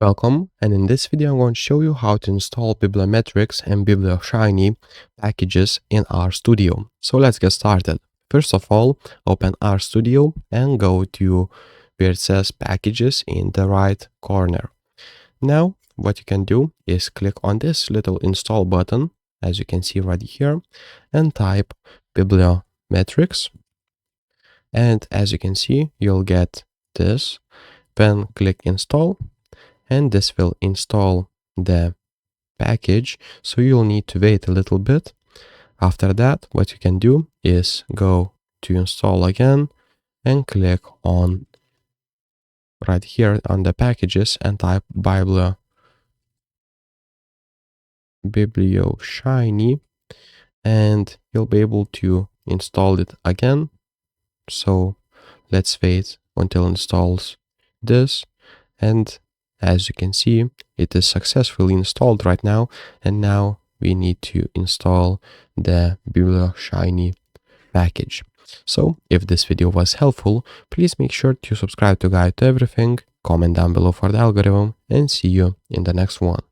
Welcome, and in this video I'm going to show you how to install Bibliometrix and Biblioshiny packages in RStudio. So let's get started. First of all, open RStudio and go to where it says packages in the right corner. Now what you can do is click on this little install button, as you can see right here, and type Bibliometrix. And as you can see, you'll get this. Then click install. And this will install the package, so you'll need to wait a little bit. After that, what you can do is go to install again and click on right here on the packages and type Biblioshiny, and you'll be able to install it again. So let's wait until it installs this, and as you can see, it is successfully installed right now, and now we need to install the Biblioshiny package. So if this video was helpful, please make sure to subscribe to Guide to Everything, comment down below for the algorithm, and see you in the next one.